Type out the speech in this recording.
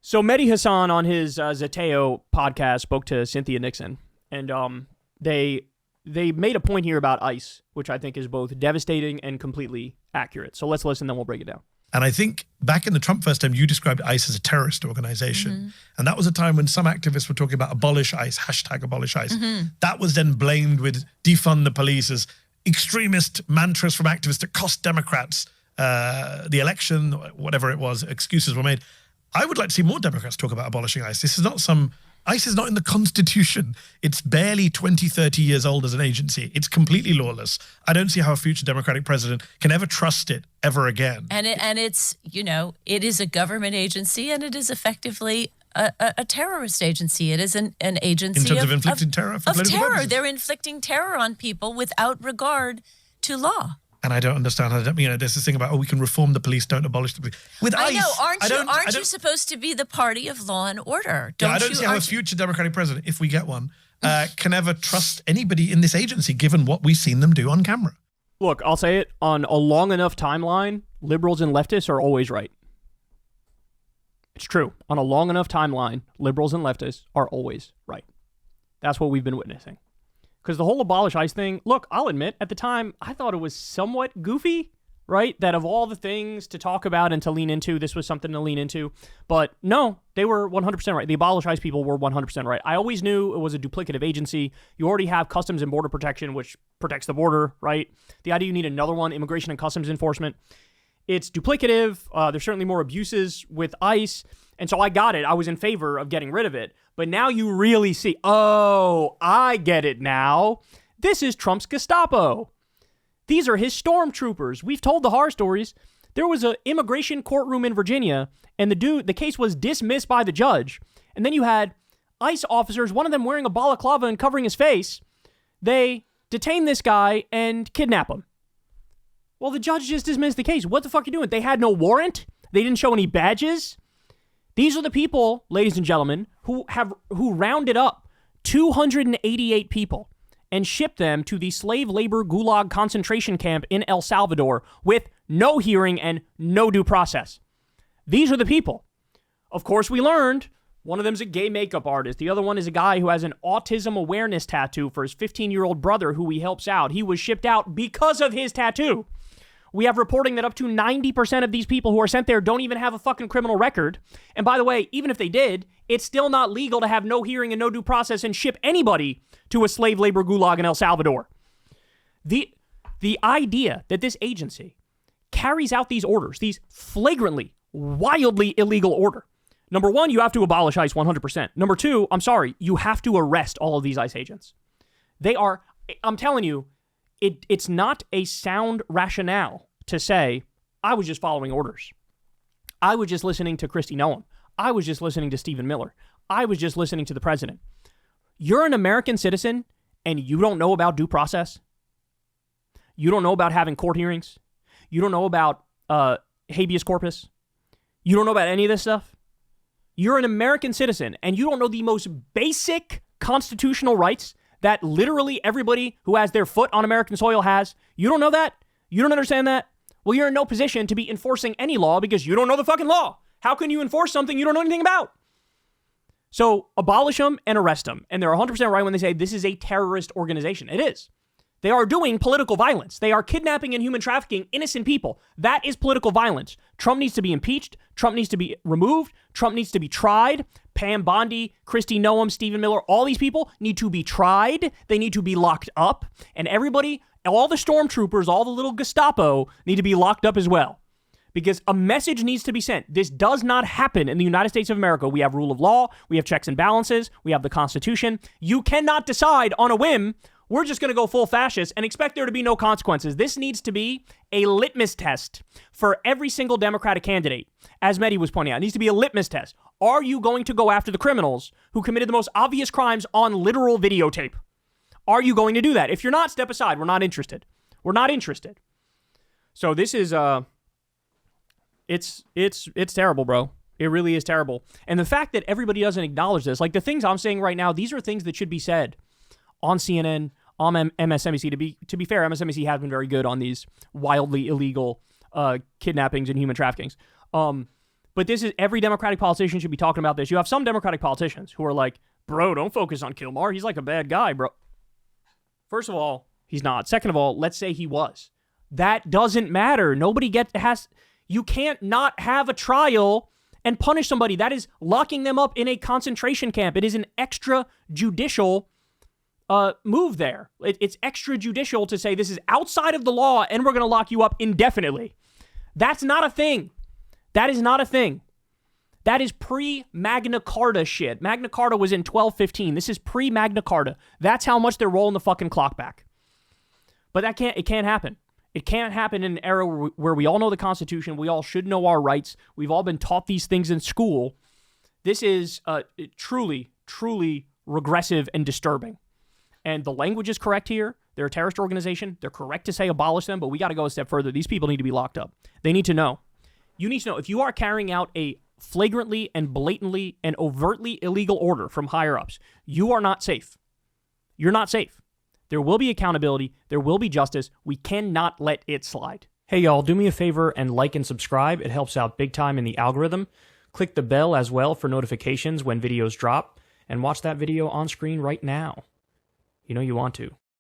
So Mehdi Hasan on his Zateo podcast spoke to Cynthia Nixon, and they made a point here about ICE, which I think is both devastating and completely accurate. So let's listen, then we'll break it down. And I think back in the Trump first time, you described ICE as a terrorist organization. Mm-hmm. And that was a time when some activists were talking about abolish ICE, hashtag abolish ICE. Mm-hmm. That was then blamed with defund the police as extremist mantras from activists that cost Democrats the election, whatever it was, excuses were made. I would like to see more Democrats talk about abolishing ICE. This is not ICE is not in the Constitution. It's barely 20, 30 years old as an agency. It's completely lawless. I don't see how a future Democratic president can ever trust it ever again. And it's, it is a government agency, and it is effectively a terrorist agency. It is an agency in terms of inflicting terror for political purposes. They're inflicting terror on people without regard to law. And I don't understand how, there's this thing about, we can reform the police, don't abolish the police. With ICE, aren't you supposed to be the party of law and order? I don't see how a future Democratic president, if we get one, can ever trust anybody in this agency, given what we've seen them do on camera. Look, I'll say it, on a long enough timeline, liberals and leftists are always right. It's true. On a long enough timeline, liberals and leftists are always right. That's what we've been witnessing. Because the whole abolish ICE thing, look, I'll admit, at the time, I thought it was somewhat goofy, right? That of all the things to talk about and to lean into, this was something to lean into. But no, they were 100% right. The abolish ICE people were 100% right. I always knew it was a duplicative agency. You already have Customs and Border Protection, which protects the border, right? The idea you need another one, Immigration and Customs Enforcement. It's duplicative. There's certainly more abuses with ICE. And so I got it. I was in favor of getting rid of it. But now you really see, oh, I get it now. This is Trump's Gestapo. These are his stormtroopers. We've told the horror stories. There was an immigration courtroom in Virginia, and the case was dismissed by the judge. And then you had ICE officers, one of them wearing a balaclava and covering his face. They detain this guy and kidnap him. Well, the judge just dismissed the case. What the fuck are you doing? They had no warrant. They didn't show any badges. These are the people, ladies and gentlemen, who rounded up 288 people and shipped them to the slave labor gulag concentration camp in El Salvador with no hearing and no due process. These are the people. Of course, we learned one of them's a gay makeup artist. The other one is a guy who has an autism awareness tattoo for his 15-year-old brother who he helps out. He was shipped out because of his tattoo. We have reporting that up to 90% of these people who are sent there don't even have a fucking criminal record. And by the way, even if they did, it's still not legal to have no hearing and no due process and ship anybody to a slave labor gulag in El Salvador. The idea that this agency carries out these orders, these flagrantly, wildly illegal order. Number one, you have to abolish ICE 100%. Number two, you have to arrest all of these ICE agents. I'm telling you, it's not a sound rationale to say, I was just following orders. I was just listening to Kristi Noem. I was just listening to Stephen Miller. I was just listening to the president. You're an American citizen and you don't know about due process. You don't know about having court hearings. You don't know about habeas corpus. You don't know about any of this stuff. You're an American citizen and you don't know the most basic constitutional rights that literally everybody who has their foot on American soil has. You don't know that? You don't understand that? Well, you're in no position to be enforcing any law because you don't know the fucking law. How can you enforce something you don't know anything about? So abolish them and arrest them. And they're 100% right when they say this is a terrorist organization. It is. They are doing political violence. They are kidnapping and human trafficking innocent people. That is political violence. Trump needs to be impeached. Trump needs to be removed. Trump needs to be tried. Pam Bondi, Kristi Noem, Stephen Miller, all these people need to be tried. They need to be locked up. And everybody, all the stormtroopers, all the little Gestapo need to be locked up as well. Because a message needs to be sent. This does not happen in the United States of America. We have rule of law. We have checks and balances. We have the Constitution. You cannot decide on a whim, we're just going to go full fascist and expect there to be no consequences. This needs to be a litmus test for every single Democratic candidate. As Mehdi was pointing out, it needs to be a litmus test. Are you going to go after the criminals who committed the most obvious crimes on literal videotape? Are you going to do that? If you're not, step aside. We're not interested. We're not interested. So this is, it's terrible, bro. It really is terrible. And the fact that everybody doesn't acknowledge this, like the things I'm saying right now, these are things that should be said on CNN, on MSNBC. To be fair, MSNBC has been very good on these wildly illegal kidnappings and human traffickings. But this is, every Democratic politician should be talking about this. You have some Democratic politicians who are like, bro, don't focus on Kilmar. He's like a bad guy, bro. First of all, he's not. Second of all, let's say he was. That doesn't matter. You can't not have a trial and punish somebody. That is locking them up in a concentration camp. It is an extrajudicial move there. It's extrajudicial to say this is outside of the law and we're going to lock you up indefinitely. That's not a thing. That is not a thing. That is pre-Magna Carta shit. Magna Carta was in 1215. This is pre-Magna Carta. That's how much they're rolling the fucking clock back. But it can't happen. It can't happen in an era where we all know the Constitution. We all should know our rights. We've all been taught these things in school. This is truly, truly regressive and disturbing. And the language is correct here. They're a terrorist organization. They're correct to say abolish them, but we got to go a step further. These people need to be locked up. They need to know. You need to know if you are carrying out a flagrantly and blatantly and overtly illegal order from higher ups, you are not safe. You're not safe. There will be accountability. There will be justice. We cannot let it slide. Hey, y'all, do me a favor and like and subscribe. It helps out big time in the algorithm. Click the bell as well for notifications when videos drop, and watch that video on screen right now. You know you want to.